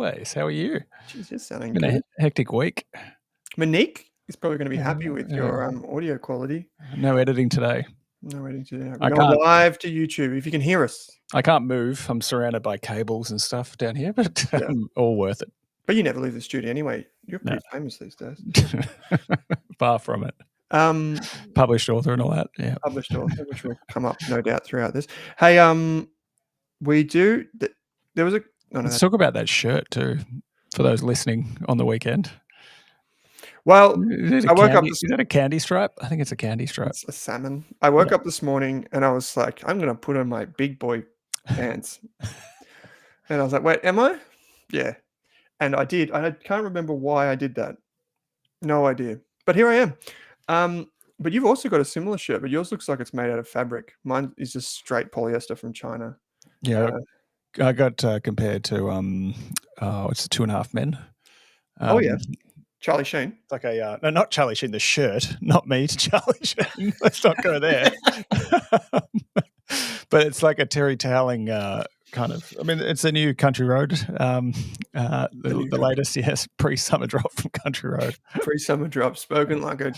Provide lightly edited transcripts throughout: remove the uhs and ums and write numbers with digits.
always. How are you? She's just sounding Been a good. hectic week. Monique is probably going to be happy Yeah, with yeah. your audio quality. No editing today. No editing today. I We're going can't- live to YouTube. If you can hear us, I can't move. I'm surrounded by cables and stuff down here, but Yeah. all worth it. but you never leave the studio anyway. You're No. pretty famous these days. Far from it. Published author and all that. Yeah. Published author, which will come up no doubt throughout this. Hey, we do. There was a. No, Let's talk about that shirt too, for those listening on the weekend. Well, Is I woke up. Is that a candy stripe? I think it's a candy stripe. It's a salmon. I woke up this morning and I was like, I'm going to put on my big boy pants. And I was like, wait, am I? Yeah. And I did. I can't remember why I did that. No idea. But here I am. But you've also got a similar shirt, but yours looks like it's made out of fabric. Mine is just straight polyester from China. Yeah. I got compared to it's 2.5 Men. Oh yeah. Charlie Sheen. It's like a no, not Charlie Sheen, the shirt, not me, Charlie Sheen. Let's not go there. But it's like a Terry Toweling kind of. I mean, it's a new Country Road. The latest, yes, pre-summer drop from Country Road. Pre-summer drop, spoken like a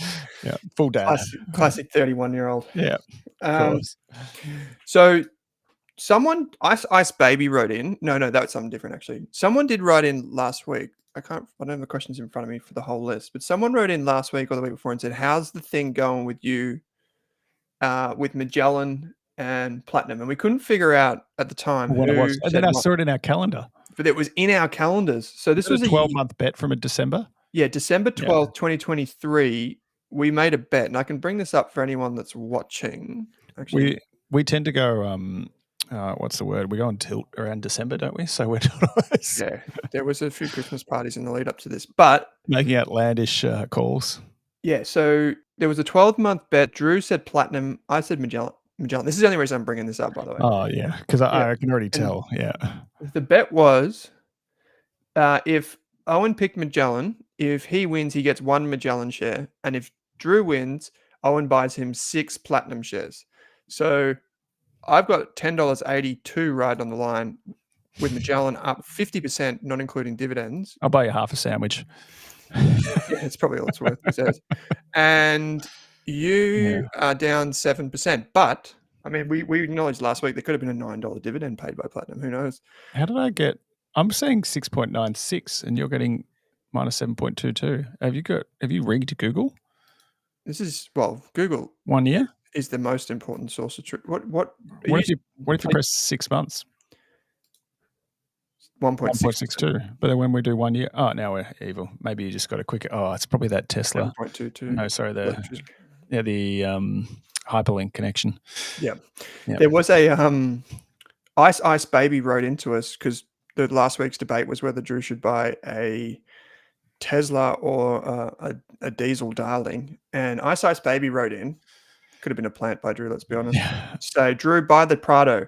full dad, classic 31-year-old. Yeah. So someone, Ice Baby wrote in. No, that was something different actually. Someone did write in last week. I don't have the questions in front of me for the whole list, but someone wrote in last week or the week before and said, "How's the thing going with you, with Magellan and Platinum?" And we couldn't figure out at the time what it was. And then I saw it in our calendar. But it was in our calendars. So this was a 12-month bet from December. Yeah, December 12th, 2023. We made a bet, and I can bring this up for anyone that's watching. Actually, we tend to go. What's the word? We go on tilt around December, don't we? So we're yeah. There was a few Christmas parties in the lead up to this, but making outlandish calls. Yeah. So there was a 12-month bet. Drew said Platinum. I said Magellan. This is the only reason I'm bringing this up, by the way. Oh yeah, because I can already tell. Yeah. The bet was, if Owen picked Magellan, if he wins, he gets 1 Magellan share, and if Drew wins, Owen buys him 6 Platinum shares. So I've got $10.82 right on the line with Magellan up 50%, not including dividends. I'll buy you half a sandwich. Yeah, it's probably all it's worth, he says. And you are down 7%. But, I mean, we acknowledged last week there could have been a $9 dividend paid by Platinum. Who knows? How did I get... I'm saying 6.96 and you're getting minus 7.22. Have you rigged Google? This is, well, Google... 1 year? Is the most important source of truth. What if you press 6 months? 1.62. But then when we do 1 year, now we're evil. Maybe you just got a quicker. Oh, it's probably that Tesla. 7.22. No, sorry, the hyperlink connection. Yeah. There was a Ice Baby wrote into us because the last week's debate was whether Drew should buy a Tesla or a diesel darling, and Ice Baby wrote in. Could have been a plant by Drew, let's be honest. So, Drew, buy the Prado.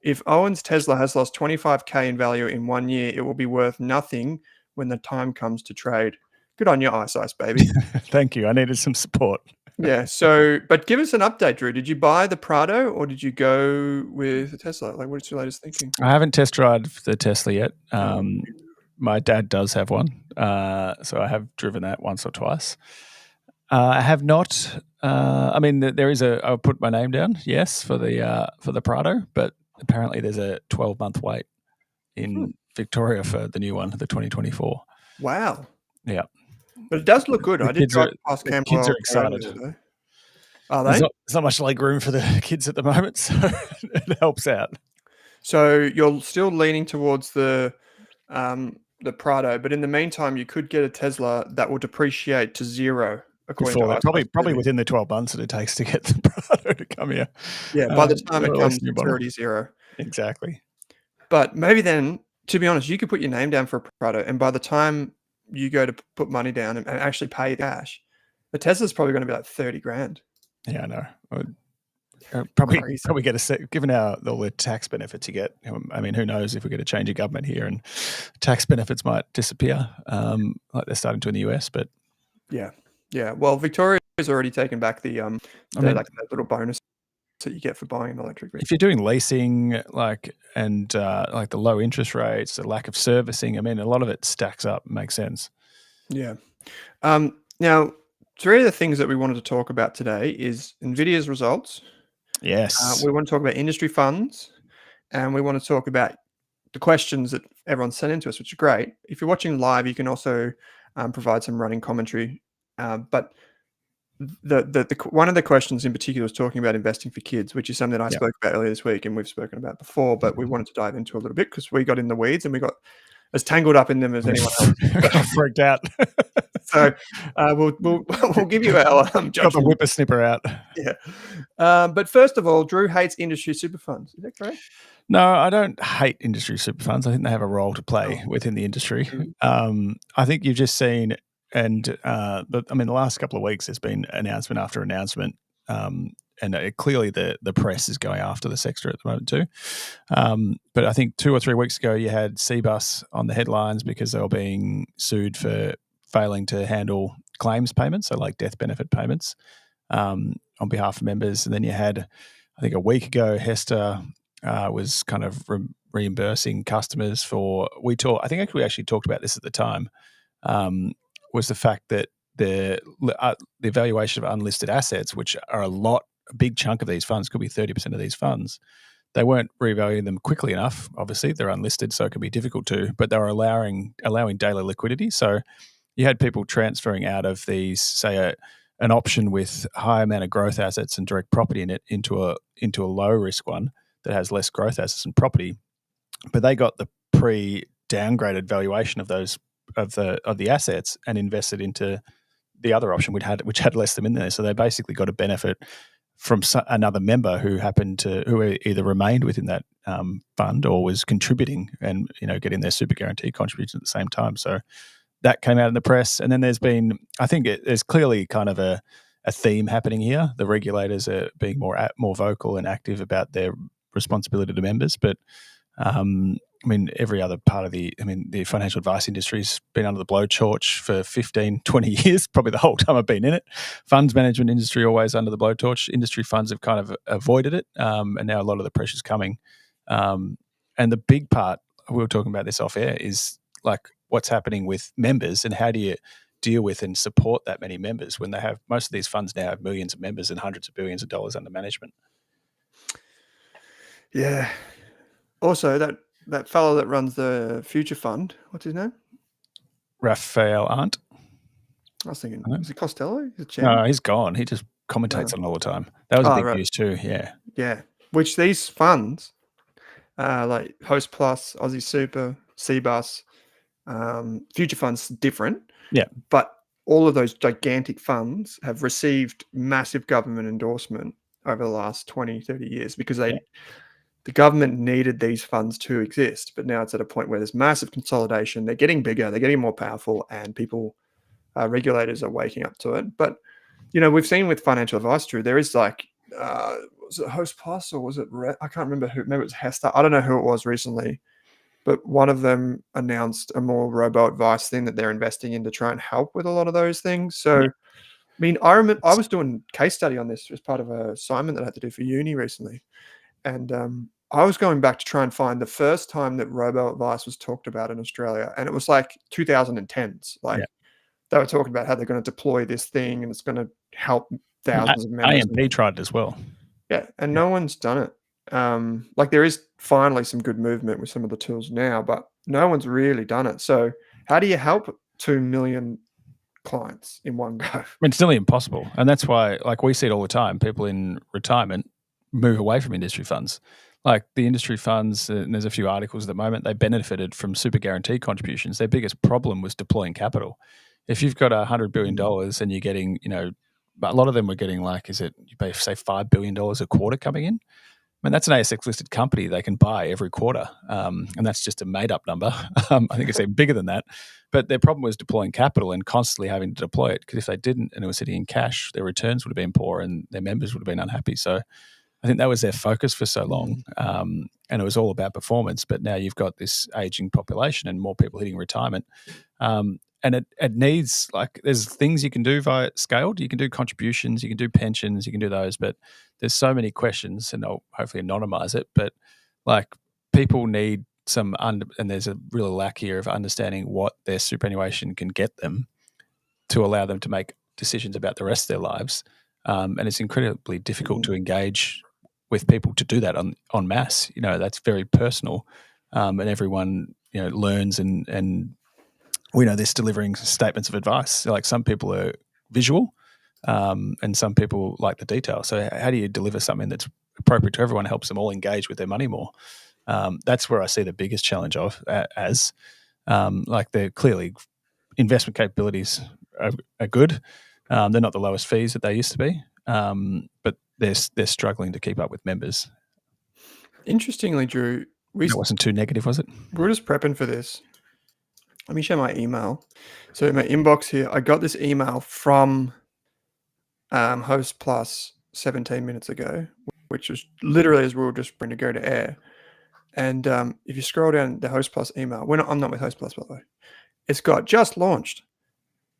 If Owen's Tesla has lost 25K in value in 1 year, it will be worth nothing when the time comes to trade. Good on you, Ice Baby. Thank you. I needed some support. Yeah. So, but give us an update, Drew. Did you buy the Prado or did you go with the Tesla? Like, what's your latest thinking? I haven't test drive the Tesla yet. My dad does have one, so I have driven that once or twice. I have not. I mean, there is I'll put my name down. Yes, for the Prado, but apparently there's a 12-month wait in Victoria for the new one, the 2024. Wow. Yeah, but it does look good. I did drive past Camberwell. Kids are excited. Are they? There's not much leg room for the kids at the moment, so it helps out. So you're still leaning towards the Prado, but in the meantime, you could get a Tesla that will depreciate to zero. Probably within the 12 months that it takes to get the Prado to come here. Yeah, by the time it comes, it's already zero. Exactly. But maybe then, to be honest, you could put your name down for a Prado, and by the time you go to put money down and actually pay the cash, the Tesla's probably going to be like 30 grand. Yeah, I know. Probably get given all the tax benefits you get. I mean, who knows if we get a change of government here and tax benefits might disappear, like they're starting to in the US. But yeah. Well, Victoria has already taken back the little bonus benefits that you get for buying an electric vehicle. If you're doing leasing, and the low interest rates, the lack of servicing, I mean, a lot of it stacks up, makes sense. Yeah. Now, three of the things that we wanted to talk about today is Nvidia's results. Yes. We want to talk about industry funds, and we want to talk about the questions that everyone sent into us, which are great. If you're watching live, you can also provide some running commentary. But the one of the questions in particular was talking about investing for kids, which is something that I spoke about earlier this week and we've spoken about before, but we wanted to dive into a little bit because we got in the weeds and we got as tangled up in them as anyone else. Got freaked out. So we'll give you our judgment. Got the whippersnipper out. Yeah. But first of all, Drew hates industry super funds. Is that correct? No, I don't hate industry super funds. I think they have a role to play within the industry. I think you've just seen, the last couple of weeks there's been announcement after announcement, and clearly the press is going after the sector at the moment too. But I think 2 or 3 weeks ago you had Cbus on the headlines because they were being sued for failing to handle claims payments, so like death benefit payments, on behalf of members. And then you had, I think a week ago, Hester was kind of reimbursing customers for. I think we actually talked about this at the time. Was the fact that the valuation of unlisted assets, which are a big chunk of these funds, could be 30% of these funds, they weren't revaluing them quickly enough. Obviously, they're unlisted, so it can be difficult to. But they were allowing daily liquidity. So you had people transferring out of these, say, an option with a high amount of growth assets and direct property in it into a low risk one that has less growth assets and property, but they got the pre-downgraded valuation of those of the assets and invested into the other option, which had less of them in there. So they basically got a benefit from another member who either remained within that fund or was contributing and getting their super guarantee contribution at the same time. So that came out in the press, and then there's been, I think there's clearly kind of a theme happening here. The regulators are being more vocal and active about their responsibility to members, but every other part of the financial advice industry's been under the blowtorch for 15, 20 years, probably the whole time I've been in it. Funds management industry always under the blowtorch. Industry funds have kind of avoided it, and now a lot of the pressure's coming. And the big part, we were talking about this off air, is like what's happening with members and how do you deal with and support that many members when they have, most of these funds now have millions of members and hundreds of billions of dollars under management. Yeah. Also, that fellow that runs the Future Fund, what's his name? Raphael Arndt. I was thinking, is it Costello? No, he's gone. He just commentates on all the time. That was a big news too. Yeah. Yeah. Which these funds, like Host Plus, Aussie Super, Cbus, Future Fund's different. Yeah. But all of those gigantic funds have received massive government endorsement over the last 20, 30 years because the government needed these funds to exist. But now it's at a point where there's massive consolidation. They're getting bigger, they're getting more powerful, and regulators are waking up to it. But, we've seen with financial advice, Drew, there is like, was it Host Plus or was it, I can't remember who, maybe it was Hester. I don't know who it was recently, but one of them announced a more robo-advice thing that they're investing in to try and help with a lot of those things. So, I remember I was doing case study on this as part of an assignment that I had to do for uni recently. And I was going back to try and find the first time that robo-advice was talked about in Australia. And it was like 2010s. They were talking about how they're going to deploy this thing and it's going to help thousands of members. AMP tried it as well. Yeah, and no one's done it. There is finally some good movement with some of the tools now, but no one's really done it. So how do you help 2 million clients in one go? It's nearly impossible. And that's why, we see it all the time, people in retirement move away from industry funds. Like the industry funds, and there's a few articles at the moment, they benefited from super guarantee contributions. Their biggest problem was deploying capital. If you've got $100 billion and you're getting, but a lot of them were getting you pay, say, $5 billion a quarter coming in. That's an ASX listed company they can buy every quarter. And that's just a made up number. I think it's even bigger than that. But their problem was deploying capital and constantly having to deploy it, because if they didn't and it was sitting in cash, their returns would have been poor and their members would have been unhappy. So I think that was their focus for so long. And it was all about performance. But now you've got this aging population and more people hitting retirement. it needs, like, there's things you can do via scaled. You can do contributions, you can do pensions, you can do those, but there's so many questions, and I'll hopefully anonymize it. But like, people need some and there's a real lack here of understanding what their superannuation can get them to allow them to make decisions about the rest of their lives. And it's incredibly difficult to engage with people to do that en masse. That's very personal, and everyone learns and we know this delivering statements of advice. Like, some people are visual, and some people like the detail. So how do you deliver something that's appropriate to everyone, helps them all engage with their money more? That's where I see the biggest challenge as like, they're clearly investment capabilities are good. They're not the lowest fees that they used to be, but they're struggling to keep up with members. Interestingly, Drew, that wasn't too negative, was it? We're just prepping for this. Let me share my email. So in my inbox here, I got this email from Host Plus 17 minutes ago, which was literally as we were just going to go to air. And if you scroll down the Host Plus email, I'm not with Host Plus, by the way. It's got just launched.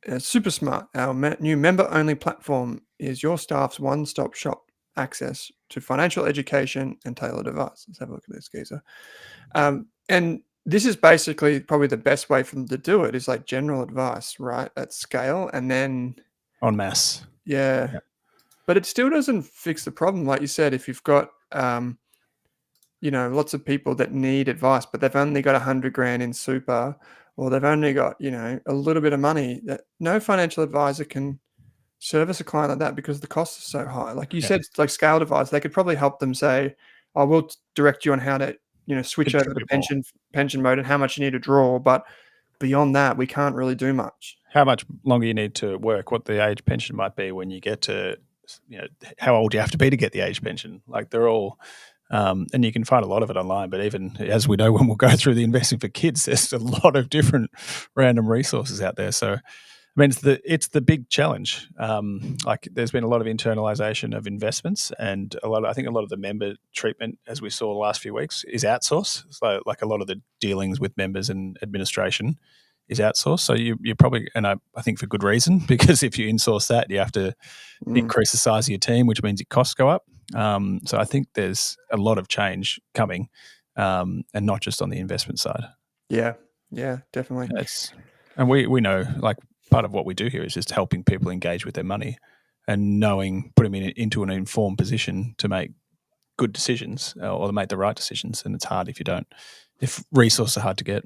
It's super smart. Our new member-only platform is your staff's one-stop shop access to financial education and tailored advice. Let's have a look at this, geezer. And this is basically probably the best way for them to do it, is like general advice, right, at scale, and then en masse. Yeah. But it still doesn't fix the problem. Like you said, if you've got lots of people that need advice, but they've only got 100 grand in super, or they've only got a little bit of money, that no financial advisor can service a client like that because the costs are so high. Like you said, like scaled advice, they could probably help them say, I will direct you on how to switch over to pension mode and how much you need to draw, but beyond that, we can't really do much. How much longer you need to work, what the age pension might be when you get to, how old you have to be to get the age pension. Like, they're all, and you can find a lot of it online, but even as we know, when we'll go through the investing for kids, there's a lot of different random resources out there. So, I mean, it's the big challenge. Like, there's been a lot of internalization of investments, and I think a lot of the member treatment, as we saw the last few weeks, is outsourced. So, like, a lot of the dealings with members and administration is outsourced. So you probably, and I think for good reason, because if you insource that, you have to increase the size of your team, which means your costs go up. So I think there's a lot of change coming, and not just on the investment side. Yeah, definitely. And we know, like, part of what we do here is just helping people engage with their money and put them into an informed position to make good decisions, or to make the right decisions. And it's hard if resources are hard to get.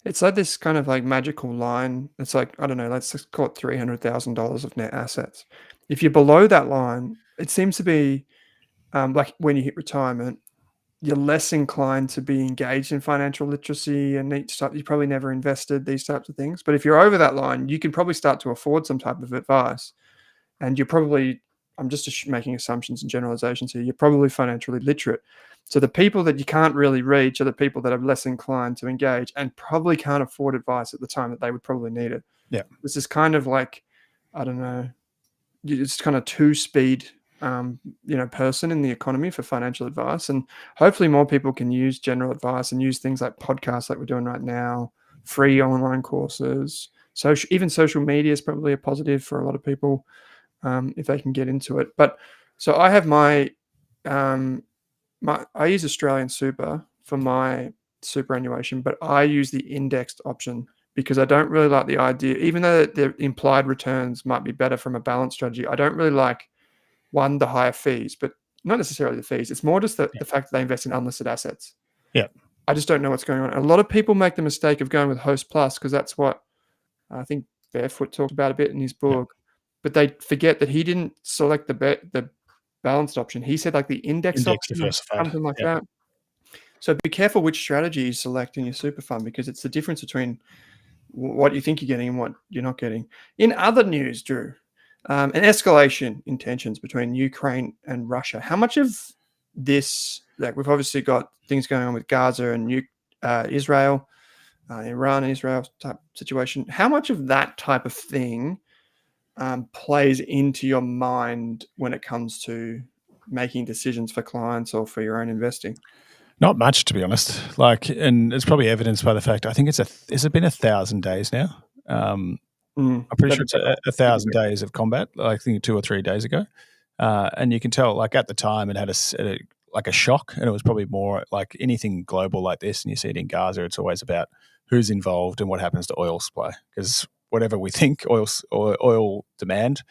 It's like this kind of like magical line. It's like, I don't know, let's just call it $300,000 of net assets. If you're below that line, it seems to be like when you hit retirement, you're less inclined to be engaged in financial literacy and neat stuff. You probably never invested, these types of things. But if you're over that line, you can probably start to afford some type of advice. And you're probably, I'm just making assumptions and generalizations here, you're probably financially literate. So the people that you can't really reach are the people that are less inclined to engage and probably can't afford advice at the time that they would probably need it. Yeah. This is kind of like, I don't know, it's kind of two-speed person in the economy for financial advice. And hopefully more people can use general advice and use things like podcasts like we're doing right now, free online courses. Even social media is probably a positive for a lot of people if they can get into it. But so I have my I use Australian Super for my superannuation, but I use the indexed option because I don't really like the idea, even though the implied returns might be better from a balance strategy. I don't really like, one, the higher fees, but not necessarily the fees. It's more just the fact that they invest in unlisted assets. Yeah. I just don't know what's going on. A lot of people make the mistake of going with Host Plus because that's what I think Barefoot talked about a bit in his book, but they forget that he didn't select the balanced option. He said like the index option, something like that. So be careful which strategy you select in your super fund, because it's the difference between what you think you're getting and what you're not getting. In other news, Drew, an escalation in tensions between Ukraine and Russia. How much of this, like, we've obviously got things going on with Gaza and Israel, Iran and Israel type situation. How much of that type of thing plays into your mind when it comes to making decisions for clients or for your own investing? Not much, to be honest. Like, and it's probably evidenced by the fact, I think has it been 1,000 days now I'm pretty sure it's 1,000 days of combat. I think 2 or 3 days ago, and you can tell, like at the time, it had a shock, and it was probably more like anything global like this. And you see it in Gaza; it's always about who's involved and what happens to oil supply, because whatever we think, oil demand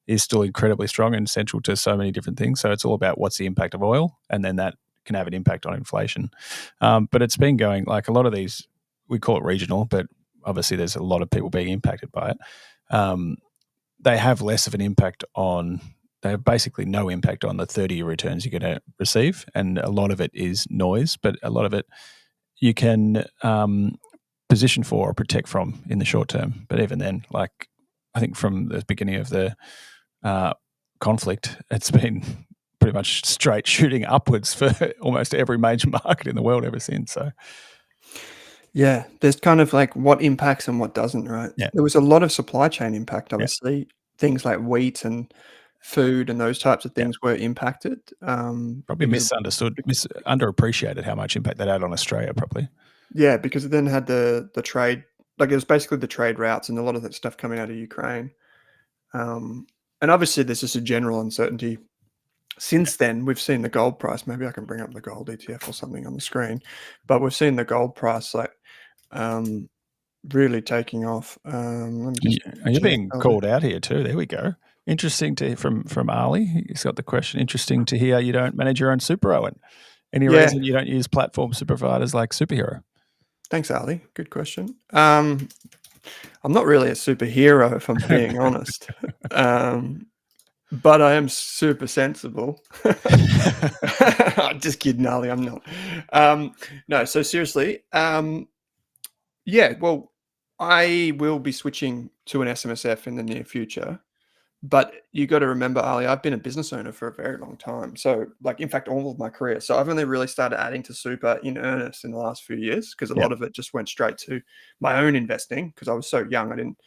is still incredibly strong and central to so many different things. So it's all about what's the impact of oil, and then that can have an impact on inflation. But it's been going, like a lot of these, we call it regional, but obviously there's a lot of people being impacted by it. They have less of an impact they have basically no impact on the 30-year returns you're going to receive. And a lot of it is noise, but a lot of it you can position for or protect from in the short term. But even then, like I think from the beginning of the conflict, it's been pretty much straight shooting upwards for almost every major market in the world ever since. So, yeah, there's kind of like what impacts and what doesn't, right? Yeah. There was a lot of supply chain impact, obviously. Yeah. Things like wheat and food and those types of things were impacted. Probably misunderstood, underappreciated how much impact that had on Australia, probably. Yeah, because it then had the trade, like it was basically the trade routes and a lot of that stuff coming out of Ukraine. And obviously there's just a general uncertainty. Since then, we've seen the gold price. Maybe I can bring up the gold ETF or something on the screen, but we've seen the gold price like really taking off. You're being called out here too. There we go. Interesting to from Ali. He's got the question. Interesting to hear you don't manage your own super, Owen. Any reason you don't use platform super providers like Superhero? Thanks, Ali. Good question. I'm not really a superhero, if I'm being honest. But I am super sensible. Just kidding, Ali. I'm not. No, so seriously. Yeah, well, I will be switching to an SMSF in the near future. But you got to remember, Ali, I've been a business owner for a very long time. So, like, in fact, all of my career. So I've only really started adding to super in earnest in the last few years because a lot of it just went straight to my own investing because I was so young. I didn't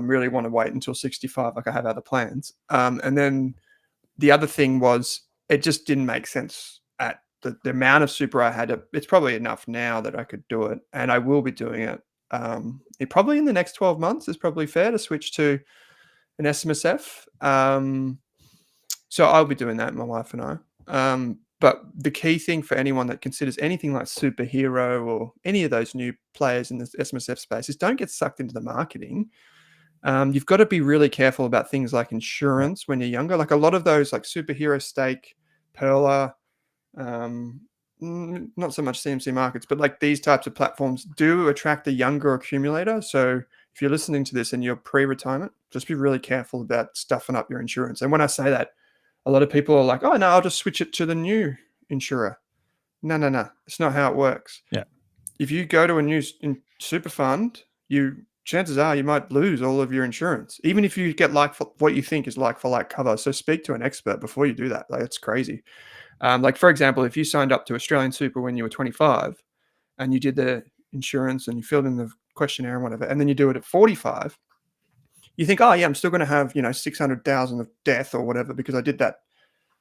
really want to wait until 65. Like I have other plans. And then the other thing was it just didn't make sense at the amount of super I had. It's probably enough now that I could do it. And I will be doing it. It probably in the next 12 months is probably fair to switch to an SMSF. So I'll be doing that, my wife and I. But the key thing for anyone that considers anything like Superhero or any of those new players in the SMSF space is don't get sucked into the marketing. You've got to be really careful about things like insurance when you're younger. Like a lot of those like Superhero Stake, Perla, not so much CMC markets, but like these types of platforms do attract a younger accumulator. So if you're listening to this and you're pre-retirement, just be really careful about stuffing up your insurance. And when I say that, a lot of people are like, oh, no, I'll just switch it to the new insurer. No. It's not how it works. Yeah. If you go to a new super fund, chances are you might lose all of your insurance, even if you get what you think is like for like cover. So speak to an expert before you do that. Like, it's crazy. Like, for example, if you signed up to Australian Super when you were 25 and you did the insurance and you filled in the questionnaire and whatever, and then you do it at 45, you think, oh yeah, I'm still going to have 600,000 of death or whatever because I did that,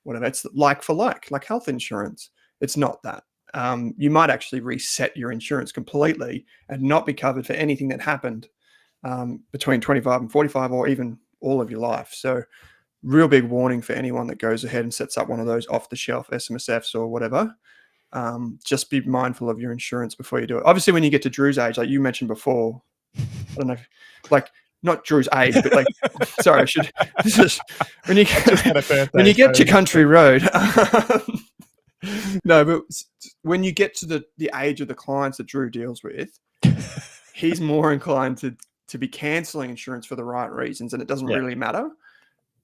whatever. It's like for like health insurance. It's not that. You might actually reset your insurance completely and not be covered for anything that happened between 25 and 45 or even all of your life. So real big warning for anyone that goes ahead and sets up one of those off-the-shelf SMSFs or whatever. Just be mindful of your insurance before you do it. Obviously, when you get to Drew's age, like you mentioned before, I don't know, like not Drew's age, but like, sorry, I should. This is when you get to Country Road. No, but when you get to the age of the clients that Drew deals with, he's more inclined to be cancelling insurance for the right reasons, and it doesn't really matter.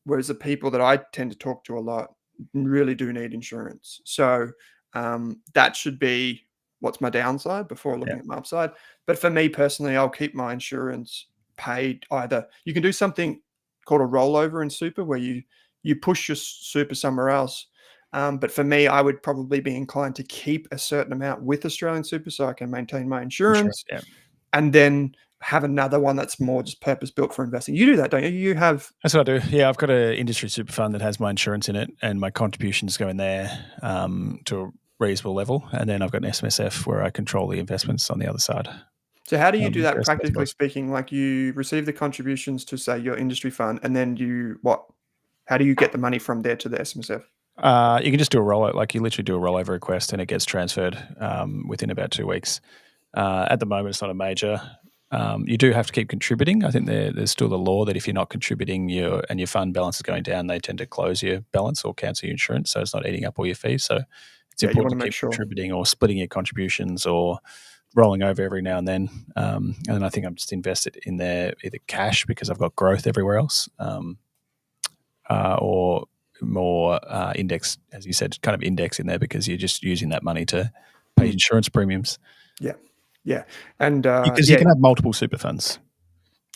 Whereas the people that I tend to talk to a lot really do need insurance. So that should be what's my downside before looking at my upside. But for me personally, I'll keep my insurance paid. Either you can do something called a rollover in super where you push your super somewhere else. But for me, I would probably be inclined to keep a certain amount with Australian Super so I can maintain my insurance. And then have another one that's more just purpose built for investing. You do that, don't you? That's what I do. Yeah, I've got an industry super fund that has my insurance in it, and my contributions go in there to a reasonable level. And then I've got an SMSF where I control the investments on the other side. So how do you do that practically speaking? Like you receive the contributions to say your industry fund, and then how do you get the money from there to the SMSF? You can just do a rollover, like you literally do a rollover request and it gets transferred within about 2 weeks. At the moment, it's not a major. You do have to keep contributing. I think there's still the law that if you're not contributing and your fund balance is going down, they tend to close your balance or cancel your insurance, so it's not eating up all your fees. So it's important to keep contributing or splitting your contributions or rolling over every now and then. And then I think I'm just invested in there either cash because I've got growth everywhere else, or more index, as you said, kind of index in there because you're just using that money to pay insurance premiums. Yeah, and because you can have multiple super funds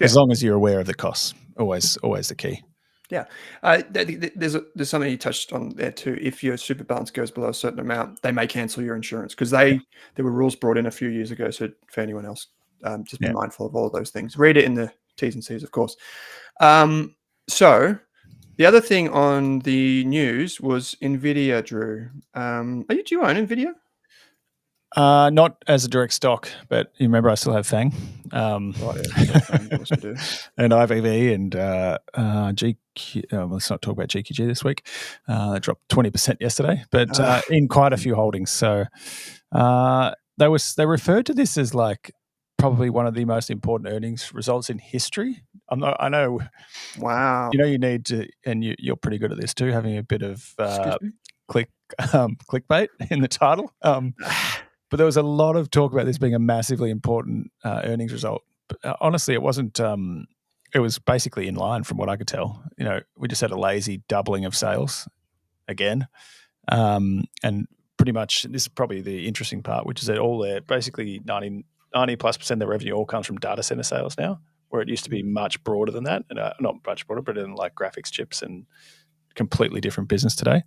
as long as you're aware of the costs. Always the key. Yeah, there's something you touched on there too. If your super balance goes below a certain amount, they may cancel your insurance because there were rules brought in a few years ago. So for anyone else, just be mindful of all of those things. Read it in the T's and C's, of course. So the other thing on the news was Nvidia, Drew. Do you own Nvidia? Not as a direct stock, but you remember I still have FANG. Right, yeah, FANG, of course you do. And IVV and GQ. Let's not talk about GQG this week. They dropped 20% yesterday, but in quite a few holdings. So they referred to this as like probably one of the most important earnings results in history. I know. Wow. You need to, and you're pretty good at this too, having a bit of clickbait in the title. But there was a lot of talk about this being a massively important earnings result. But, honestly, it wasn't. It was basically in line from what I could tell. We just had a lazy doubling of sales again, and pretty much this is probably the interesting part, which is that all their basically 90+% of their revenue all comes from data center sales now, where it used to be much broader than that, and not much broader, but in like graphics chips and completely different business today.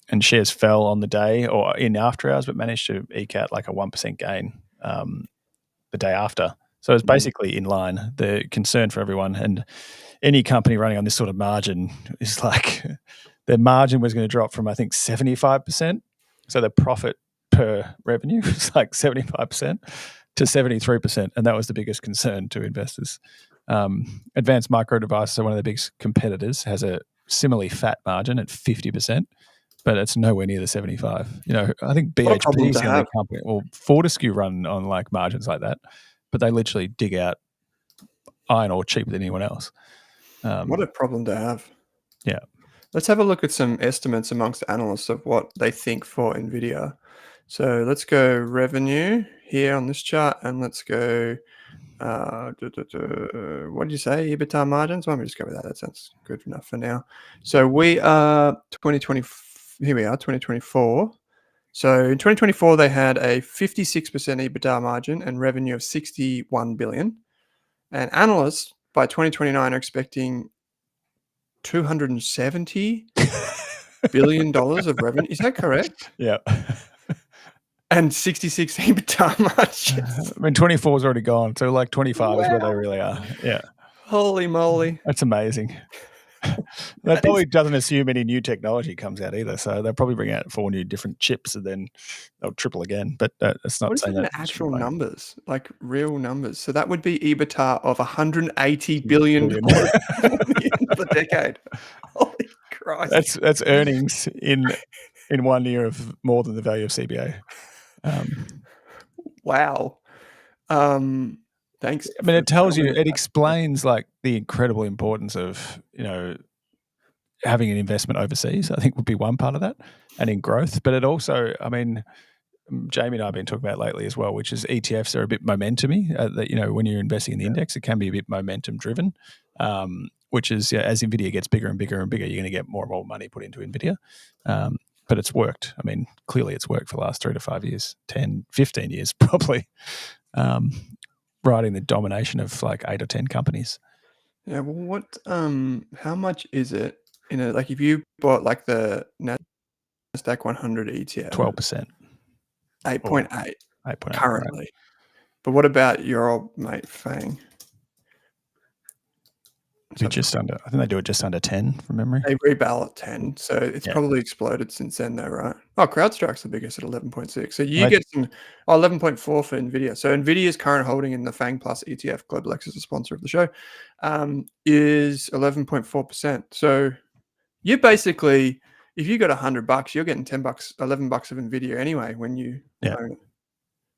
And shares fell on the day or in after hours, but managed to eke out like a 1% gain the day after. So it's basically in line. The concern for everyone and any company running on this sort of margin is like their margin was going to drop from, I think, 75%. So the profit per revenue was like 75% to 73%. And that was the biggest concern to investors. Advanced Micro Devices, one of the biggest competitors, has a similarly fat margin at 50%. But it's nowhere near the 75. I think BHP is the only company, or Fortescue run on like margins like that, but they literally dig out iron ore cheaper than anyone else. What a problem to have. Yeah. Let's have a look at some estimates amongst analysts of what they think for Nvidia. So let's go revenue here on this chart, and let's go. What did you say? EBITDA margins? Why don't we just go with that? That sounds good enough for now. So we are 2020. Here we are, 2024. So in 2024, they had a 56% EBITDA margin and revenue of 61 billion. And analysts by 2029 are expecting $270 billion of revenue. Is that correct? Yeah. And 66 EBITDA margins. I mean, 24 is already gone. So like 25 is where they really are. Yeah. Holy moly. That's amazing. That probably doesn't assume any new technology comes out either. So they'll probably bring out 4 new different chips and then they'll triple again. But that's not saying that. Actual numbers, like real numbers. So that would be EBITDA of $180 billion for the decade. Holy Christ. That's earnings in 1 year of more than the value of CBA. Wow. Thanks. I mean, it tells you, it explains like the incredible importance of, having an investment overseas, I think would be one part of that, and in growth. But it also, I mean, Jamie and I have been talking about lately as well, which is ETFs are a bit momentum-y. That, when you're investing in the index, it can be a bit momentum driven, which is as Nvidia gets bigger and bigger and bigger, you're going to get more and more money put into Nvidia. But it's worked. I mean, clearly it's worked for the last 3 to 5 years, 10, 15 years probably, riding the domination of like 8 or 10 companies. Yeah, well, how much is it? Like if you bought like the Nasdaq 100 ETF, 12%, 8.8 currently. Right. But what about your old mate FANG? Just under. I think they do it just under 10 from memory. They rebell at 10, so it's probably exploded since then, though, right? Oh, CrowdStrike's the biggest at 11.6. So you get some 11.4 for Nvidia. So Nvidia's current holding in the FANG Plus ETF, Global X is a sponsor of the show, is 11.4%. So you basically, if you got $100, you're getting $10, $11 of Nvidia anyway when you own it.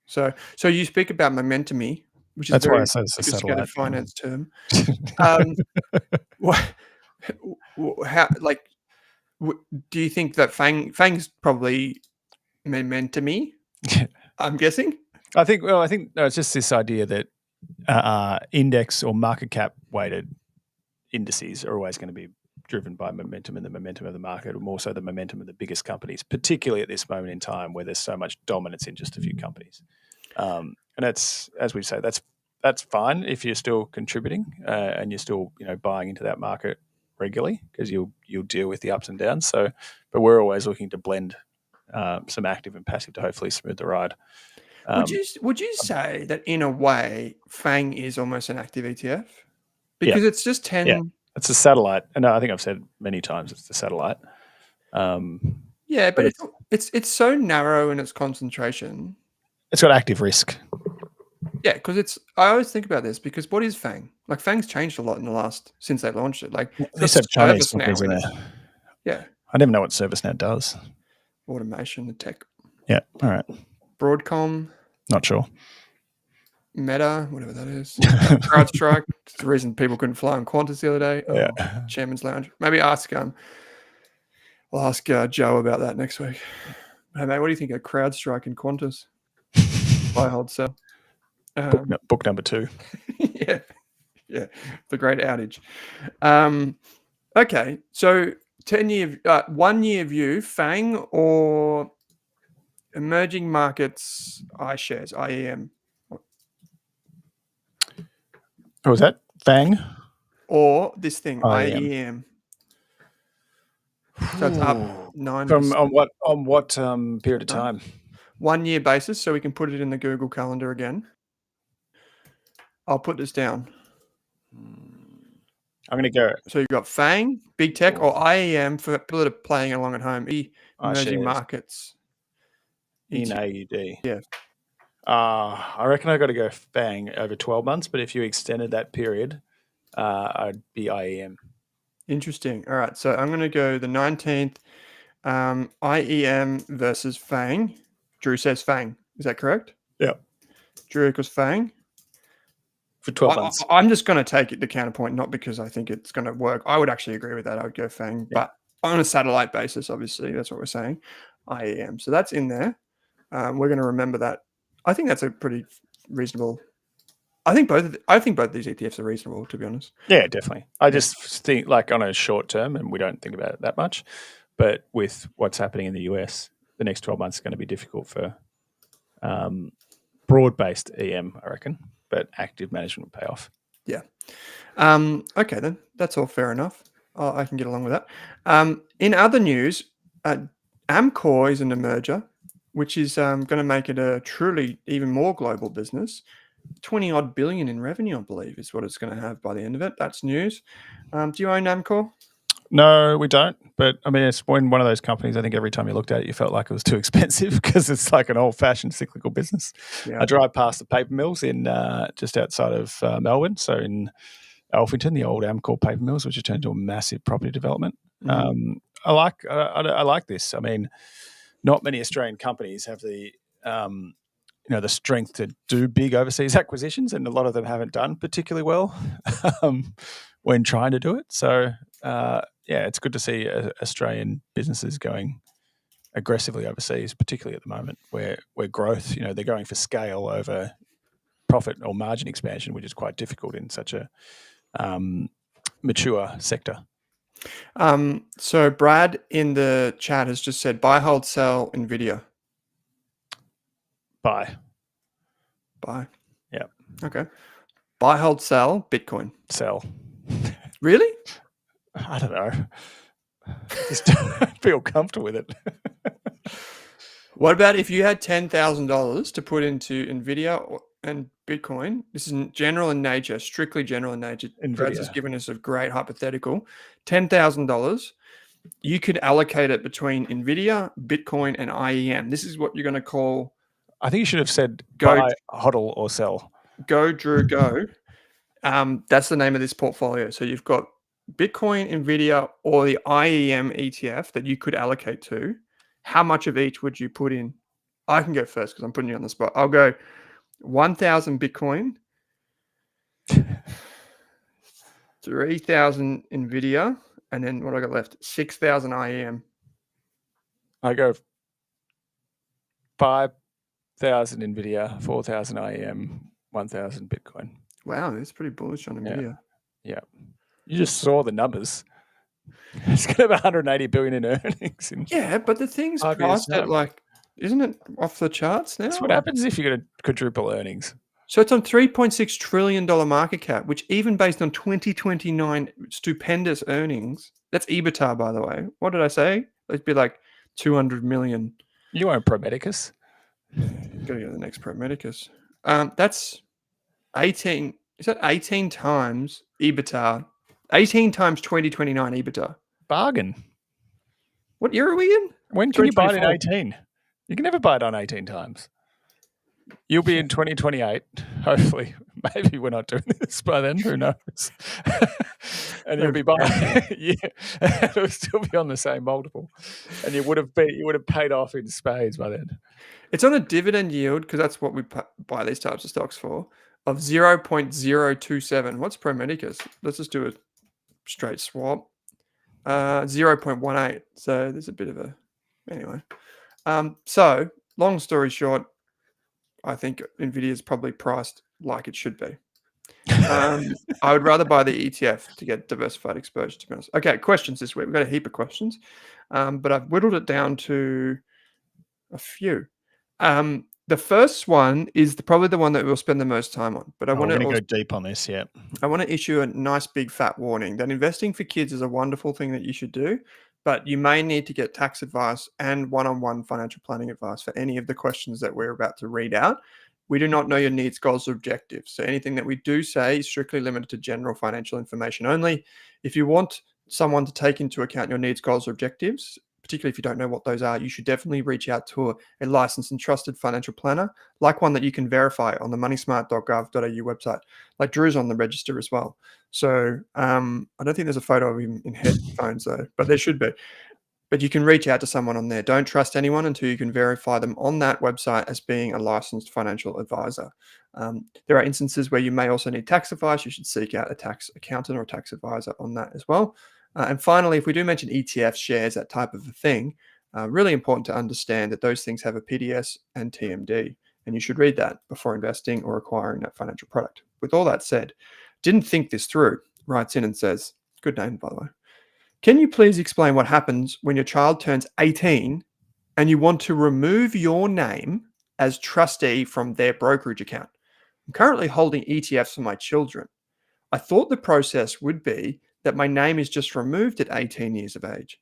So you speak about momentum-y, which is very sophisticated finance term. How, like, do you think that FANG's probably momentum-y? I'm guessing. I think no, it's just this idea that index or market cap weighted indices are always going to be driven by momentum and the momentum of the market, or more so the momentum of the biggest companies, particularly at this moment in time where there's so much dominance in just a few companies. And that's, as we say, that's fine if you're still contributing and you're still buying into that market regularly, because you'll deal with the ups and downs. So, but we're always looking to blend some active and passive to hopefully smooth the ride. Would you say that in a way FANG is almost an active ETF? Because it's just 10. Yeah, it's a satellite. And I think I've said many times it's the satellite. Yeah, but it's so narrow in its concentration. It's got active risk. Yeah, because I always think about this, because what is FANG? Like, FANG's changed a lot since they launched it. Like, it's got Chinese companies in there. Yeah. I never know what ServiceNow does. Automation, the tech. Yeah, all right. Broadcom. Not sure. Meta, whatever that is. CrowdStrike. It's the reason people couldn't fly on Qantas the other day. Chairman's Lounge. Maybe I'll ask Joe about that next week. Hey, mate, what do you think of CrowdStrike and Qantas? Buy, hold, sell. Book number 2. Yeah, the great outage. Okay, so 1 year view, FANG or emerging markets iShares, IEM. What was that? FANG or this thing, IEM. So it's up 9%. From on what period of time? 1 year basis, so we can put it in the Google Calendar again. I'll put this down. I'm going to go. So you've got FANG, Big Tech, or IEM for people that are playing along at home. Emerging markets. In AUD. Yeah. I reckon I got to go FANG over 12 months, but if you extended that period, I'd be IEM. Interesting. All right. So I'm going to go the 19th, IEM versus FANG. Drew says FANG. Is that correct? Yeah. Drew equals FANG. For 12 months. I'm just going to take it to counterpoint, not because I think it's going to work. I would actually agree with that. I would go FANG, but on a satellite basis, obviously, that's what we're saying. IEM. So that's in there. We're going to remember that. I think that's a pretty reasonable. I think both of these ETFs are reasonable, to be honest. Yeah, definitely. I just think, like, on a short term, and we don't think about it that much, but with what's happening in the US, the next 12 months is going to be difficult for broad-based EM, I reckon, but active management will pay off. Yeah. Okay, then. That's all fair enough. I can get along with that. In other news, Amcor is an emerger, which is going to make it a truly even more global business. 20-odd billion in revenue, I believe, is what it's going to have by the end of it. That's news. Do you own Amcor? No, we don't. But, I mean, it's one of those companies, I think every time you looked at it, you felt like it was too expensive because it's like an old-fashioned cyclical business. Yeah. I drive past the paper mills in just outside of Melbourne, so in Alphington, the old Amcor paper mills, which have turned into a massive property development. Mm-hmm. I like this. I mean, not many Australian companies have the the strength to do big overseas acquisitions, and a lot of them haven't done particularly well when trying to do it. So, it's good to see Australian businesses going aggressively overseas, particularly at the moment where growth, they're going for scale over profit or margin expansion, which is quite difficult in such a mature sector. So Brad in the chat has just said, buy, hold, sell Nvidia. Buy. Yeah. Okay. Buy, hold, sell Bitcoin. Sell. Really? I don't know. Just don't feel comfortable with it. What about if you had $10,000 to put into Nvidia and Bitcoin, this is general in nature, strictly general in nature. Brad's has Nvidia. given us a great hypothetical. $10,000, you could allocate it between Nvidia, Bitcoin, and IEM. This is what you're going to call. I think you should have said Go, buy, hodl, or sell. Go, Drew, go. That's the name of this portfolio. So you've got Bitcoin, Nvidia, or the IEM ETF that you could allocate to. How much of each would you put in? I can go first because I'm putting you on the spot. I'll go 1,000 Bitcoin, 3,000 Nvidia, and then what I got left? 6,000 IEM. I go 5,000 Nvidia, 4,000 IEM, 1,000 Bitcoin. Wow, that's pretty bullish on Nvidia. Yeah. You just saw the numbers. It's going to have 180 billion in earnings. But the thing's priced at isn't it off the charts now? That's what happens if you're going to quadruple earnings. So it's on $3.6 trillion market cap, which even based on 2029 stupendous earnings, that's EBITDA, by the way. What did I say? It'd be like 200 million. You own Pro Medicus. Gotta go to the next Pro Medicus. That's 18. Is that 18 times EBITDA? 18 times 2029 EBITDA. Bargain. What year are we in? When can you buy it in 18? You can never buy it on 18 times. You'll be in 2028, hopefully. Maybe we're not doing this by then. Who knows? And you'll be buying. It'll still be on the same multiple, and you would have paid off in spades by then. It's on a dividend yield because that's what we buy these types of stocks for of 0.027. What's Pro Medicus? Let's just do a straight swap. 0.18. So there's a bit of a anyway. So long story short, I think Nvidia is probably priced like it should be. I would rather buy the ETF to get diversified exposure, to be honest. Okay, questions this week. We've got a heap of questions, but I've whittled it down to a few. The first one is probably the one that we'll spend the most time on. But I want to go deep on this. Yeah, I want to issue a nice big fat warning that investing for kids is a wonderful thing that you should do, but you may need to get tax advice and one-on-one financial planning advice for any of the questions that we're about to read out. We do not know your needs, goals, or objectives. So anything that we do say is strictly limited to general financial information only. If you want someone to take into account your needs, goals, or objectives, particularly if you don't know what those are, you should definitely reach out to a licensed and trusted financial planner, like one that you can verify on the moneysmart.gov.au website. Like Drew's on the register as well. So I don't think there's a photo of him in headphones though, but there should be. But you can reach out to someone on there. Don't trust anyone until you can verify them on that website as being a licensed financial advisor. There are instances where you may also need tax advice. You should seek out a tax accountant or tax advisor on that as well. And finally, if we do mention ETFs, shares, that type of a thing, really important to understand that those things have a PDS and TMD, and you should read that before investing or acquiring that financial product. With all that said, didn't think this through, writes in and says, good name, by the way. Can you please explain what happens when your child turns 18 and you want to remove your name as trustee from their brokerage account? I'm currently holding ETFs for my children. I thought the process would be that my name is just removed at 18 years of age.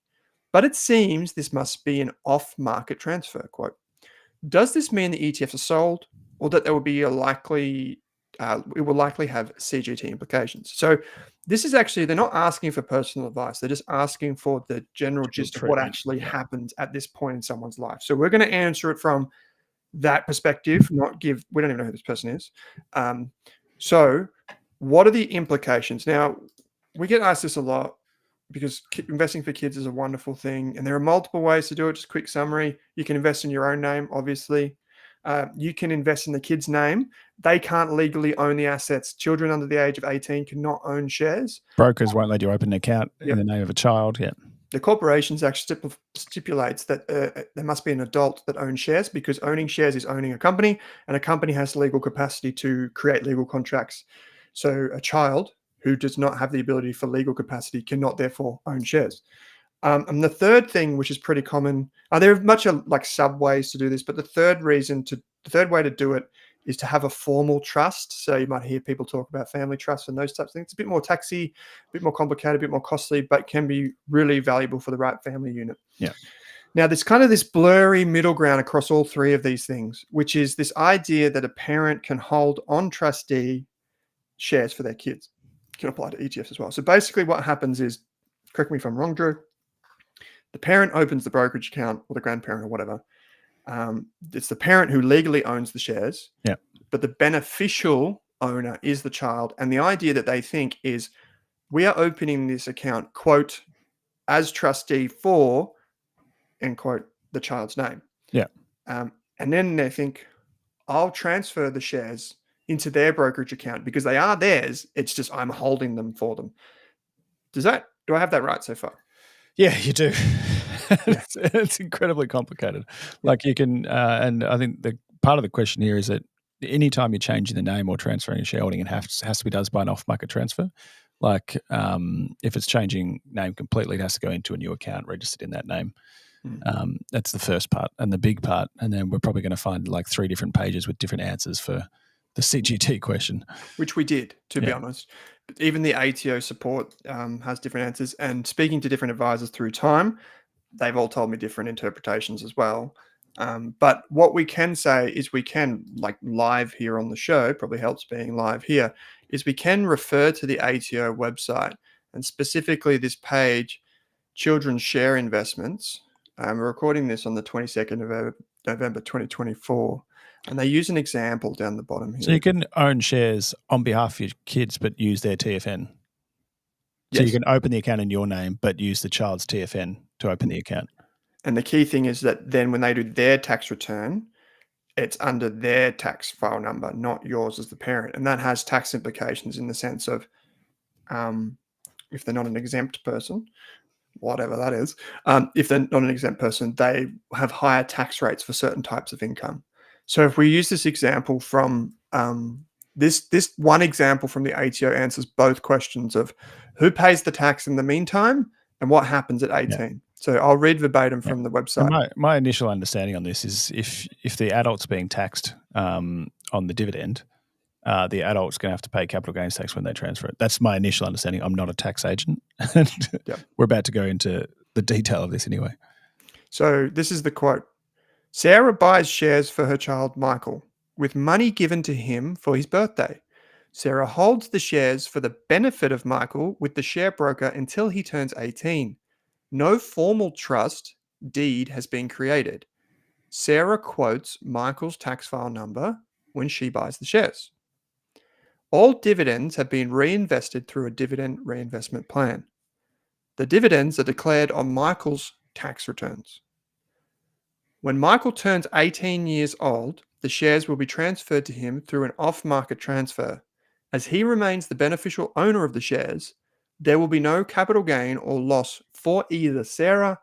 But it seems this must be an off-market transfer, quote. Does this mean the ETFs are sold or that there will be it will likely have CGT implications? So this is actually, they're not asking for personal advice. They're just asking for the general gist of what actually happens at this point in someone's life. So we're going to answer it from that perspective, we don't even know who this person is. So what are the implications? Now, we get asked this a lot because investing for kids is a wonderful thing. And there are multiple ways to do it. Just a quick summary. You can invest in your own name, obviously. You can invest in the kid's name. They can't legally own the assets. Children under the age of 18 cannot own shares. Brokers won't let you open an account in the name of a child. Yeah. The Corporations Act stipulates that there must be an adult that owns shares, because owning shares is owning a company, and a company has legal capacity to create legal contracts. So a child who does not have the ability for legal capacity cannot therefore own shares. And the third thing, which is pretty common, there are much like sub ways to do this, but the third way to do it is to have a formal trust. So you might hear people talk about family trusts and those types of things. It's a bit more taxy, a bit more complicated, a bit more costly, but can be really valuable for the right family unit. Yeah. Now, there's kind of this blurry middle ground across all three of these things, which is this idea that a parent can hold on trustee shares for their kids. It can apply to ETFs as well. So basically what happens is, correct me if I'm wrong, Drew, the parent opens the brokerage account, or the grandparent or whatever. It's the parent who legally owns the shares, Yeah. but the beneficial owner is the child. And the idea that they think is, we are opening this account, quote, as trustee for, end quote, the child's name. Yeah. And then they think, I'll transfer the shares into their brokerage account because they are theirs. It's just I'm holding them for them. Do I have that right so far? Yeah, you do. It's incredibly complicated. Like you can, and I think the part of the question here is that anytime you're changing the name or transferring a shareholding, it has to be done by an off-market transfer. Like if it's changing name completely, it has to go into a new account registered in that name. That's the first part, and the big part. And then we're probably going to find like 3 different pages with different answers for the CGT question. Which we did, to be honest. But even the ATO support has different answers. And speaking to different advisors through time, they've all told me different interpretations as well. But what we can say is we can, like live here on the show, probably helps being live here, is we can refer to the ATO website, and specifically this page, Children's Share Investments. We're recording this on the 22nd of November 2024. And they use an example down the bottom here. So you can own shares on behalf of your kids, but use their TFN. So you can open the account in your name, but use the child's TFN to open the account. And the key thing is that then when they do their tax return, it's under their tax file number, not yours as the parent. And that has tax implications in the sense of if they're not an exempt person, whatever that is, if they're not an exempt person, they have higher tax rates for certain types of income. So if we use this example from this one example from the ATO answers both questions of who pays the tax in the meantime and what happens at 18. Yeah. So I'll read verbatim from the website. My initial understanding on this is if the adult's being taxed on the dividend, the adult's going to have to pay capital gains tax when they transfer it. That's my initial understanding. I'm not a tax agent. We're about to go into the detail of this anyway. So this is the quote. Sarah buys shares for her child Michael with money given to him for his birthday. Sarah holds the shares for the benefit of Michael with the share broker until he turns 18. No formal trust deed has been created. Sarah quotes Michael's tax file number when she buys the shares. All dividends have been reinvested through a dividend reinvestment plan. The dividends are declared on Michael's tax returns. When Michael turns 18 years old, the shares will be transferred to him through an off-market transfer. As he remains the beneficial owner of the shares, there will be no capital gain or loss for either Sarah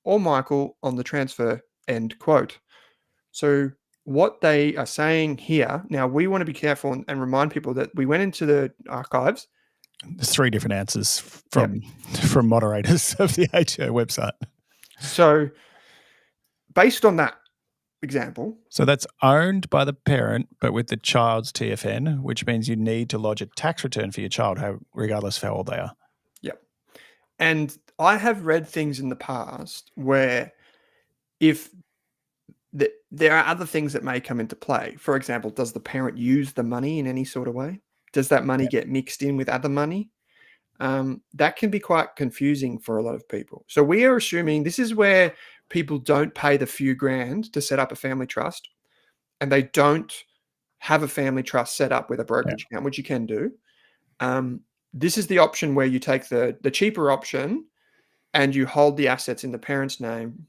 or Michael on the transfer, end quote. So what they are saying here, now we want to be careful and remind people that we went into the archives. There's 3 different answers from moderators of the ATO website. So based on that example. So that's owned by the parent, but with the child's TFN, which means you need to lodge a tax return for your child, regardless of how old they are. Yep. And I have read things in the past where if there are other things that may come into play. For example, does the parent use the money in any sort of way? Does that money get mixed in with other money? That can be quite confusing for a lot of people. So we are assuming this is where people don't pay the few grand to set up a family trust, and they don't have a family trust set up with a brokerage account, which you can do. This is the option where you take the cheaper option and you hold the assets in the parent's name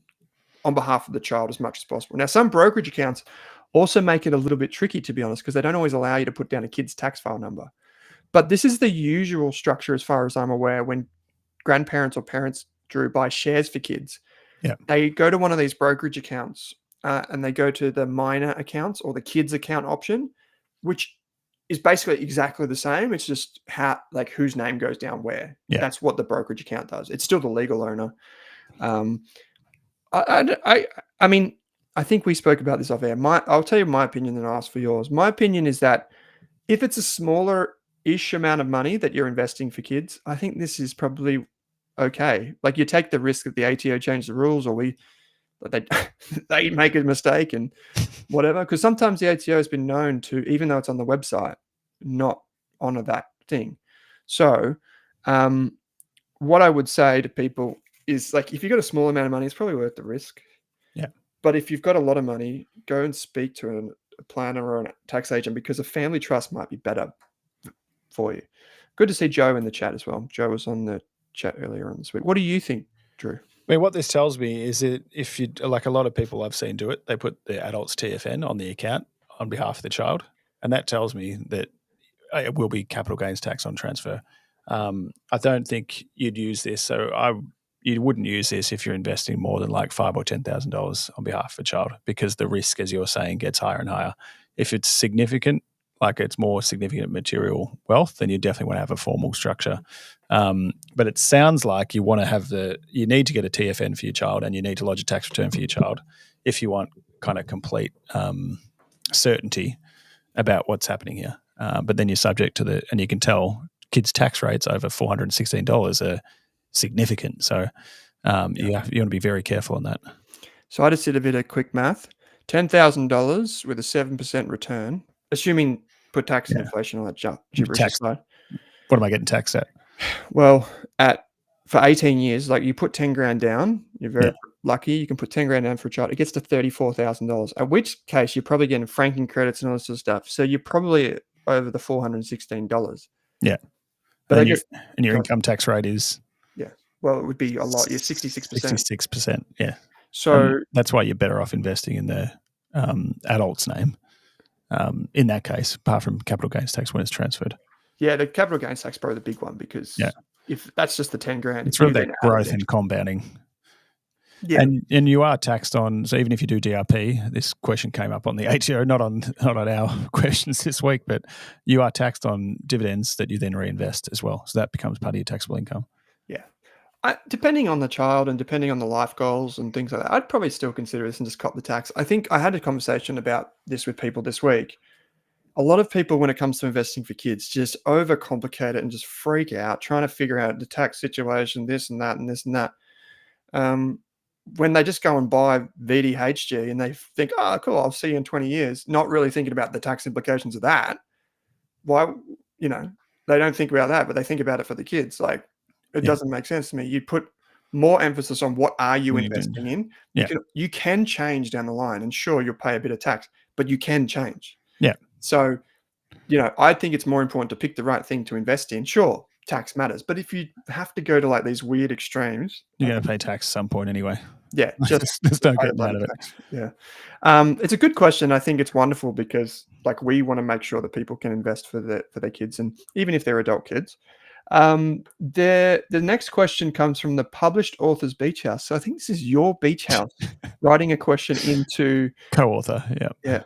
on behalf of the child as much as possible. Now, some brokerage accounts also make it a little bit tricky, to be honest, because they don't always allow you to put down a kid's tax file number. But this is the usual structure, as far as I'm aware, when grandparents or parents, Drew, buy shares for kids. Yeah. They go to one of these brokerage accounts and they go to the minor accounts or the kids account option, which is basically exactly the same. It's just whose name goes down where. Yeah. That's what the brokerage account does. It's still the legal owner. I mean, I think we spoke about this off air. I'll tell you my opinion and I'll ask for yours. My opinion is that if it's a smaller-ish amount of money that you're investing for kids, I think this is probably okay. Like, you take the risk that the ATO change the rules, or we they make a mistake and whatever. Because sometimes the ATO has been known to, even though it's on the website, not honor that thing. So what I would say to people is, like, if you've got a small amount of money, it's probably worth the risk. Yeah. But if you've got a lot of money, go and speak to a planner or a tax agent, because a family trust might be better for you. Good to see Joe in the chat as well. Joe was on the chat earlier on this week. What do you think, Drew? I mean, what this tells me is that if you, like a lot of people I've seen do it, they put the adult's TFN on the account on behalf of the child. And that tells me that it will be capital gains tax on transfer. I don't think you'd use this. So you wouldn't use this if you're investing more than like $5,000 or $10,000 on behalf of a child, because the risk, as you're saying, gets higher and higher. If it's significant, like it's more significant material wealth, then you definitely want to have a formal structure. But it sounds like you want to you need to get a TFN for your child, and you need to lodge a tax return for your child if you want kind of complete certainty about what's happening here. But then you're subject to and you can tell kids' tax rates over $416 are significant. So you want to be very careful on that. So I just did a bit of quick math. $10,000 with a 7% return, assuming put tax and inflation on that gibberish aside. What am I getting taxed at? Well, for 18 years, like, you put 10 grand down, you're very lucky. You can put 10 grand down for a child. It gets to $34,000, at which case you're probably getting franking credits and all this sort of stuff. So you're probably over the $416. Yeah. But and your income tax rate is? Yeah. Well, it would be a lot. You're 66%. 66%. Yeah. So that's why you're better off investing in the adult's name. In that case, apart from capital gains tax when it's transferred. Yeah, the capital gains tax is probably the big one, because if that's just the 10 grand, it's really that growth and compounding. Yeah, and you are taxed on. So even if you do DRP, this question came up on the ATO, not on our questions this week, but you are taxed on dividends that you then reinvest as well. So that becomes part of your taxable income. Yeah. Depending on the child and depending on the life goals and things like that, I'd probably still consider this and just cop the tax. I think I had a conversation about this with people this week. A lot of people, when it comes to investing for kids, just overcomplicate it and just freak out trying to figure out the tax situation, this and that and this and that. When they just go and buy VDHG and they think, oh, cool, I'll see you in 20 years, not really thinking about the tax implications of that. Why, they don't think about that, but they think about it for the kids. Like, it doesn't make sense to me. You put more emphasis on what are you investing in. You can change down the line, and sure, you'll pay a bit of tax, but you can change. Yeah. So, I think it's more important to pick the right thing to invest in. Sure, tax matters, but if you have to go to like these weird extremes, you're going to pay tax at some point anyway. Yeah, just don't get out of it. Yeah, it's a good question. I think it's wonderful because, like, we want to make sure that people can invest for their kids, and even if they're adult kids. The next question comes from the published author's beach house. So I think this is your beach house writing a question into co-author. Yeah.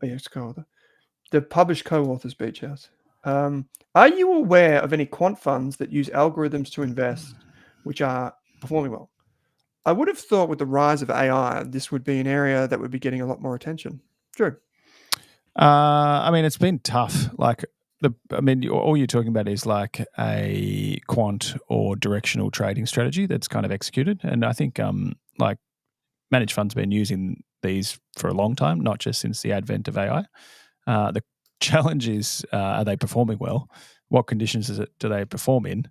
It's co-author. The published co-author's beach house. Are you aware of any quant funds that use algorithms to invest, which are performing well? I would have thought with the rise of AI, this would be an area that would be getting a lot more attention. Drew? I mean, it's been tough. Like, all you're talking about is like a quant or directional trading strategy that's kind of executed. And I think like managed funds have been using these for a long time, not just since the advent of AI. The challenge is, are they performing well? What conditions do they perform in?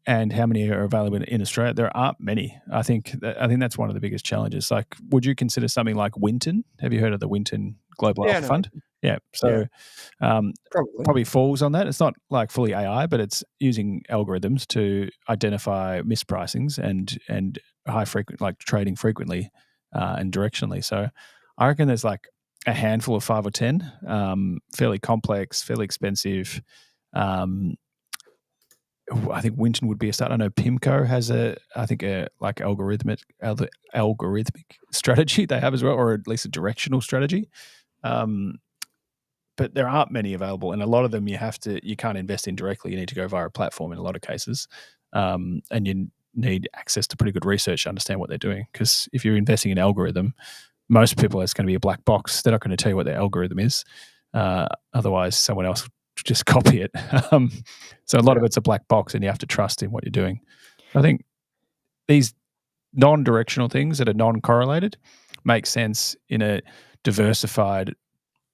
And how many are available in Australia? There aren't many. I think that's one of the biggest challenges. Like, would you consider something like Winton? Have you heard of the Winton Global Alpha Fund? Yeah. So probably falls on that. It's not like fully AI, but it's using algorithms to identify mispricings and high frequent, like trading frequently and directionally. So I reckon there's like a handful of 5 or 10, fairly complex, fairly expensive. I think Winton would be a start. I know PIMCO has a algorithmic strategy they have as well, or at least a directional strategy. But there aren't many available, and a lot of them you can't invest in directly. You need to go via a platform in a lot of cases, and you need access to pretty good research to understand what they're doing. Because if you're investing in algorithm, most people, it's going to be a black box. They're not going to tell you what their algorithm is. Otherwise, someone else just copy it. So a lot of it's a black box, and you have to trust in what you're doing. I think these non-directional things that are non-correlated make sense in a diversified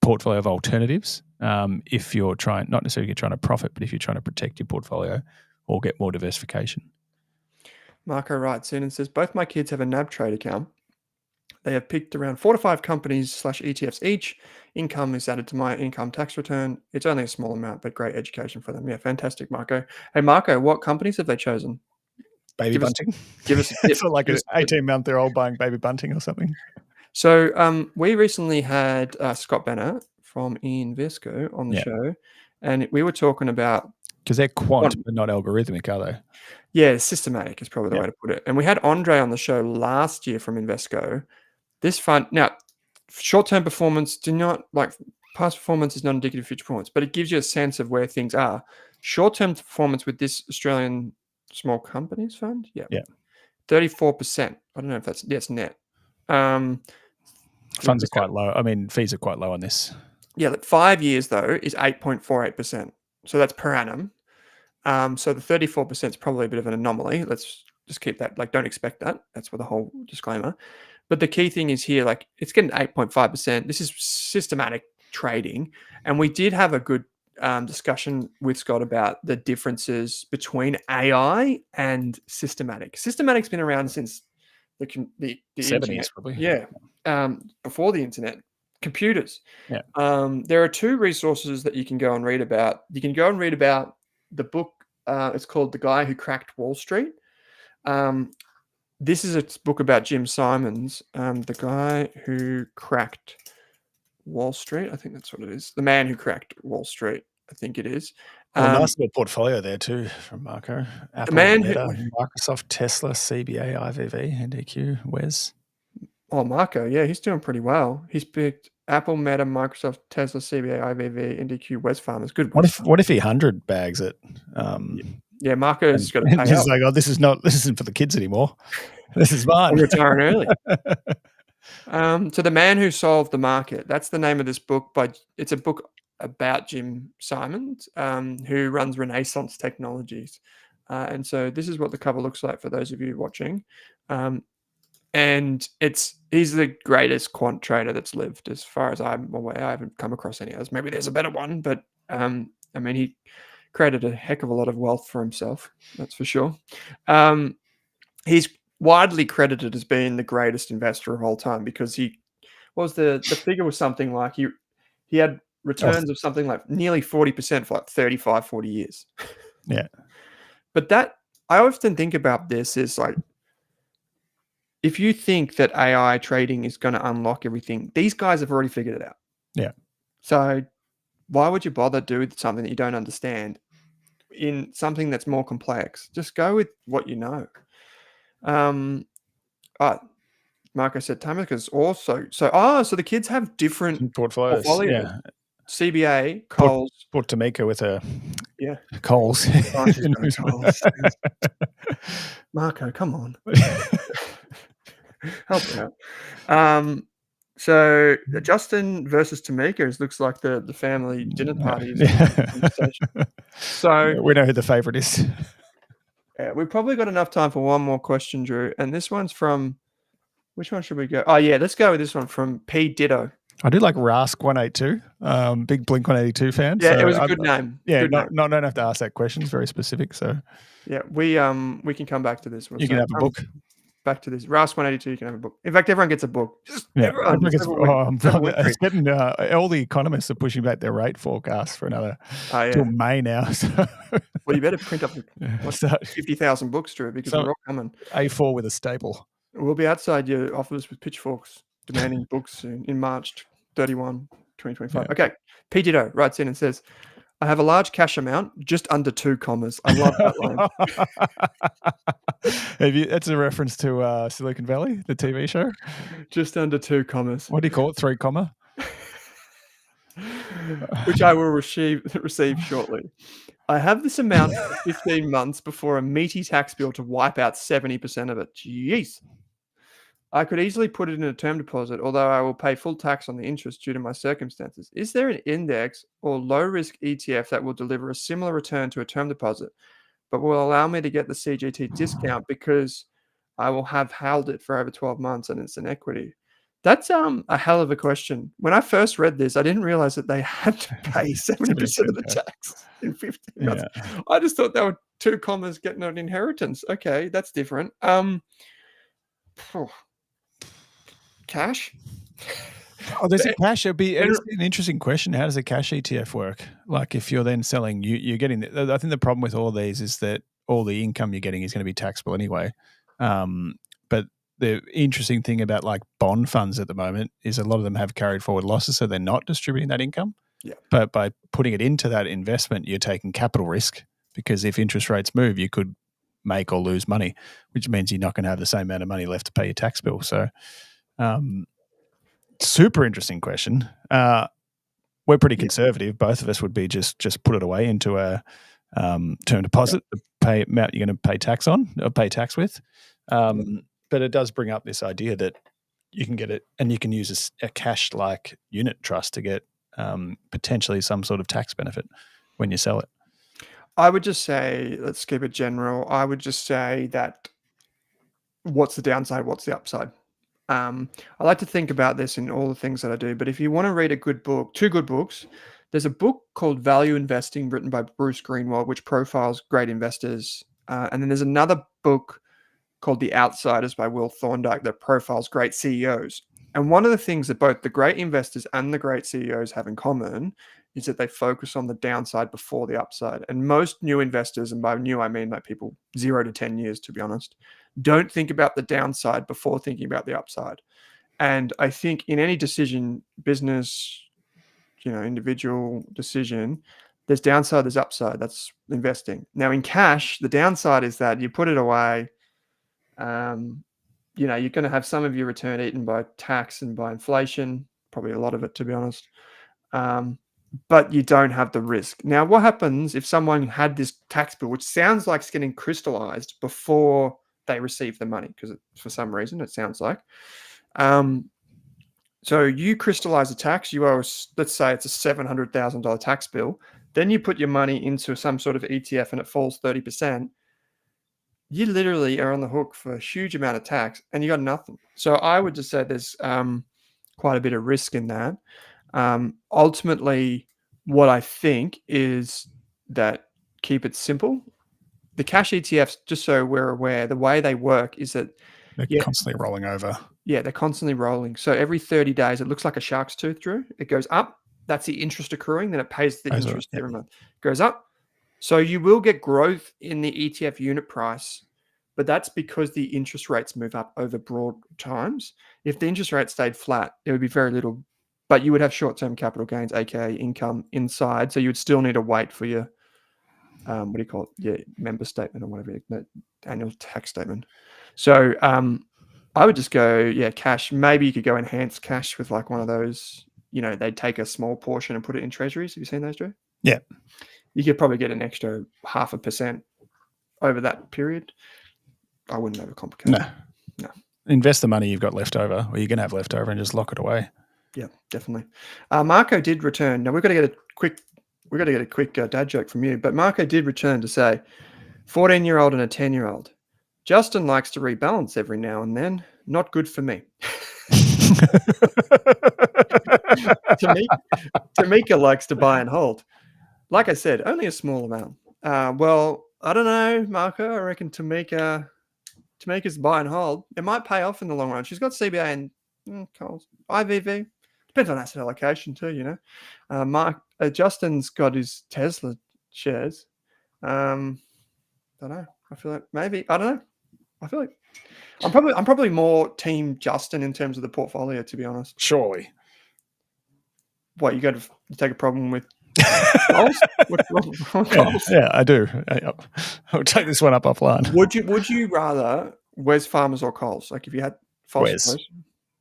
portfolio of alternatives. If you're trying, not necessarily trying to profit, but if you're trying to protect your portfolio or get more diversification. Marco writes in and says, both my kids have a NAB trade account. They have picked around 4 to 5 companies / ETFs each. Income is added to my income tax return. It's only a small amount, but great education for them. Yeah, fantastic, Marco. Hey, Marco, what companies have they chosen? Baby bunting? Give us a tip. It's like an 18-month-old buying baby bunting or something. So we recently had Scott Benner from Invesco on the show, and we were talking about... Because they're quant, but not algorithmic, are they? Yeah, systematic is probably the way to put it. And we had Andre on the show last year from Invesco. This fund... Now, short-term performance past performance is not indicative of future performance, but it gives you a sense of where things are. Short-term performance with this Australian small companies fund, 34%. I don't know if that's net. Funds are quite low. I mean, fees are quite low on this. Yeah, 5 years though is 8.48%. So that's per annum. So the 34% is probably a bit of an anomaly. Let's just keep that. Don't expect that. That's for the whole disclaimer. But the key thing is here, it's getting 8.5%. This is systematic trading, and we did have a good discussion with Scott about the differences between AI and systematic. Systematic's been around since the 70s, internet. probably. Yeah, before the internet, computers. Yeah. There are 2 resources that you can go and read about. You can go and read about the book. It's called "The Guy Who Cracked Wall Street." This is a book about Jim Simons, the guy who cracked Wall Street. I think that's what it is. The man who cracked Wall Street, I think it is. Nice little portfolio there too from Marco. Apple, Meta, Microsoft, Tesla, CBA, IVV, NDQ, Wes. Oh, Marco, yeah, he's doing pretty well. He's picked Apple, Meta, Microsoft, Tesla, CBA, IVV, NDQ, Wes Farmers. Good. What if he 100 bags it? Yeah, Marco's got to pay up. Like, this isn't for the kids anymore. This is mine. I'm retiring early. So The Man Who Solved the Market. That's the name of this book. It's a book about Jim Simons, who runs Renaissance Technologies. And so this is what the cover looks like for those of you watching. And he's the greatest quant trader that's lived, as far as I'm aware. I haven't come across any others. Maybe there's a better one, but he created a heck of a lot of wealth for himself. That's for sure. He's widely credited as being the greatest investor of all time because the figure was something like he had returns of something like nearly 40% for 35, 40 years. Yeah. But I often think about this is if you think that AI trading is going to unlock everything, these guys have already figured it out. Yeah. So why would you bother doing something that you don't understand in something that's more complex? Just go with what you know. Marco said Tamika's also so the kids have different portfolios. Yeah. CBA, Coles. Put Tamika with a Coles. Oh, she's Coles. Marco, come on. Help me out. So Justin versus Tamika looks like the family dinner party. So we know who the favorite is. Yeah, we've probably got enough time for one more question, Drew. And this one's from, which one should we go? Oh yeah, let's go with this one from P Ditto. I do like Rask 182. Big Blink 182 fan. Yeah, so it was a good name. Yeah, don't have to ask that question. It's very specific. So yeah, we can come back to this one. You can have a book. Back to this. Rask 182, you can have a book. In fact, everyone gets a book. It's getting all the economists are pushing back their rate forecast for another till May now. So. Well, you better print up 50,000 books, Drew, because we're all coming. A4 with a staple. We'll be outside your office with pitchforks demanding books in March 31, 2025. Yeah. Okay. Pito writes in and says, I have a large cash amount, just under 2 commas. I love that line. That's a reference to Silicon Valley, the TV show? Just under 2 commas. What do you call it? 3 comma? Which I will receive shortly. I have this amount for 15 months before a meaty tax bill to wipe out 70% of it. Jeez. I could easily put it in a term deposit, although I will pay full tax on the interest due to my circumstances. Is there an index or low-risk ETF that will deliver a similar return to a term deposit, but will allow me to get the CGT discount because I will have held it for over 12 months and it's an equity. That's a hell of a question. When I first read this, I didn't realize that they had to pay 70% of the tax in 15 months. I just thought they were 2 commas getting an inheritance. Okay, that's different. Cash? Oh, there's a cash. It'd be an interesting question. How does a cash ETF work? Like, if you're then selling, you're getting. I think the problem with all these is that all the income you're getting is going to be taxable anyway. But the interesting thing about like bond funds at the moment is a lot of them have carried forward losses, so they're not distributing that income. Yeah. But by putting it into that investment, you're taking capital risk, because if interest rates move, you could make or lose money, which means you're not going to have the same amount of money left to pay your tax bill. So, super interesting question. We're pretty conservative. Both of us would be just put it away into a term deposit, pay amount you're going to pay tax on or pay tax with. But it does bring up this idea that you can get it and you can use a cash-like unit trust to get potentially some sort of tax benefit when you sell it. I would just say, let's keep it general. I would just say that what's the downside? What's the upside? I like to think about this in all the things that I do, but if you want to read a good book, 2 good books, there's a book called Value Investing written by Bruce Greenwald, which profiles great investors. And then there's another book called The Outsiders by Will Thorndike that profiles great CEOs. And one of the things that both the great investors and the great CEOs have in common is that they focus on the downside before the upside. And most new investors, and by new I mean like people 0 to 10 years, to be honest, don't think about the downside before thinking about the upside. And I think in any decision, business, individual decision, there's downside, there's upside. That's investing. Now in cash, the downside is that you put it away. You're going to have some of your return eaten by tax and by inflation, probably a lot of it, to be honest. But you don't have the risk. Now, what happens if someone had this tax bill, which sounds like it's getting crystallized before they receive the money? Because for some reason, it sounds like. So you crystallize the tax. You owe, let's say it's a $700,000 tax bill. Then you put your money into some sort of ETF and it falls 30%. You literally are on the hook for a huge amount of tax and you got nothing. So I would just say there's quite a bit of risk in that. Ultimately, what I think is that keep it simple. The cash ETFs, just so we're aware, the way they work is that they're constantly rolling over. Yeah, they're constantly rolling. So every 30 days, it looks like a shark's tooth, Drew. It goes up. That's the interest accruing. Then it pays the interest every month. It goes up. So you will get growth in the ETF unit price, but that's because the interest rates move up over broad times. If the interest rate stayed flat, there would be very little, but you would have short-term capital gains, aka income inside. So you would still need to wait for your, what do you call it? Your member statement or whatever, annual tax statement. So I would just go, cash. Maybe you could go enhanced cash with like one of those, they'd take a small portion and put it in treasuries. Have you seen those, Drew? Yeah. You could probably get an extra 0.5% over that period. I wouldn't overcomplicate it. No. Invest the money you've got left over, or you're going to have left over, and just lock it away. Yeah, definitely. Marco did return. Now we've got to get a quick dad joke from you, but Marco did return to say, 14-year-old and a 10-year-old. Justin likes to rebalance every now and then. Not good for me. Tamika likes to buy and hold. Like I said, only a small amount. Well, I don't know, Marco. I reckon Tamika's buy and hold. It might pay off in the long run. She's got CBA and Coles, IVV. Depends on asset allocation too, Justin's got his Tesla shares. Don't know. I feel like maybe I don't know. I feel like I'm probably more team Justin in terms of the portfolio, to be honest. Surely. What, you take a problem with Coles? Yeah, I do. I'll take this one up offline. Would you rather Wes Farmers or Coles? Like if you had Wes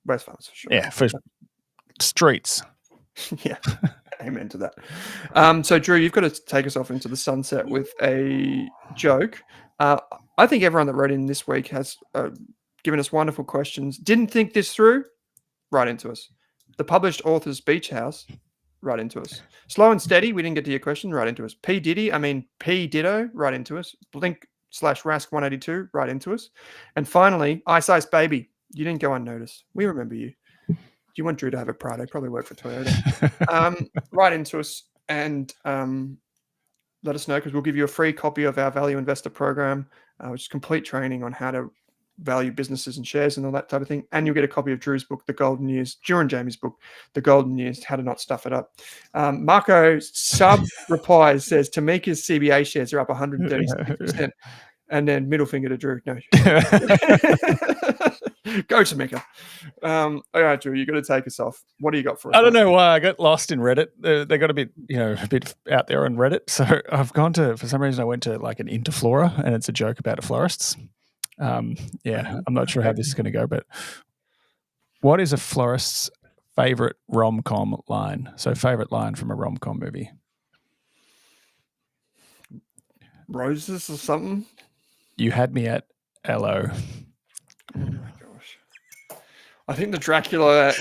Farmers for sure. Yeah, for streets. Yeah. Amen to that. So Drew, you've got to take us off into the sunset with a joke. I think everyone that wrote in this week has given us wonderful questions. Didn't think this through? Right into us. The published author's beach house? Right into us. Slow and steady? We didn't get to your question. Right into us. P. Ditto? Right into us. Blink Rask182 right into us. And finally, Ice Baby. You didn't go unnoticed. We remember you. Do you want Drew to have a Prado? Probably work for Toyota. Right into us and let us know, because we'll give you a free copy of our Value Investor Program, which is complete training on how to value businesses and shares and all that type of thing. And you'll get a copy of Drew's book, The Golden Years, Drew and Jamie's book, The Golden Years, How to Not Stuff It Up. Marco sub-replies says, Tamika's CBA shares are up 136%. And then middle finger to Drew. No. Go Tamika. All right, Drew, you got to take us off. What do you got for us? I don't know why I got lost in Reddit. They got a bit out there on Reddit. So I've gone to, for some reason, I went to like an Interflora, and it's a joke about florists. I'm not sure how this is going to go, but what is a florist's favorite rom-com line? So favorite line from a rom-com movie. Roses or something? You had me at LO. Oh my gosh. I think the Dracula,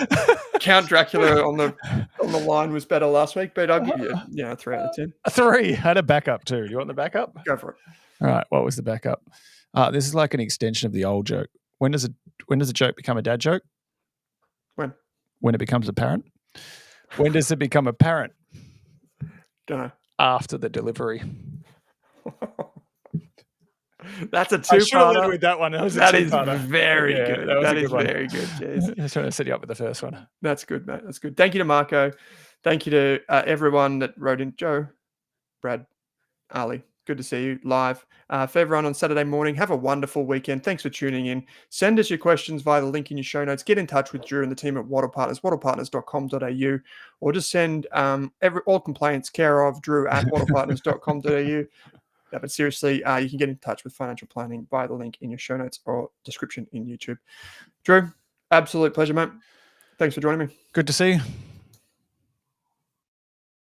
Count Dracula on the line was better last week, but I'll give you a 3 out of 10. A 3. I had a backup too. Do you want the backup? Go for it. All right. What was the backup? This is like an extension of the old joke. When does a joke become a dad joke? When it becomes apparent. When does it become apparent? Don't know. After the delivery. That's a two-parter. I should have led with that one. That is very good. That is very good. Jeez. I was trying to set you up with the first one. That's good, mate. That's good. Thank you to Marco. Thank you to everyone that wrote in. Joe, Brad, Ali. Good to see you live. For everyone on Saturday morning, have a wonderful weekend. Thanks for tuning in. Send us your questions via the link in your show notes. Get in touch with Drew and the team at Waddle Partners, waddlepartners.com.au, or just send all complaints care of Drew at waddlepartners.com.au. Yeah, but seriously, you can get in touch with financial planning via the link in your show notes or description in YouTube. Drew, absolute pleasure, mate. Thanks for joining me. Good to see you.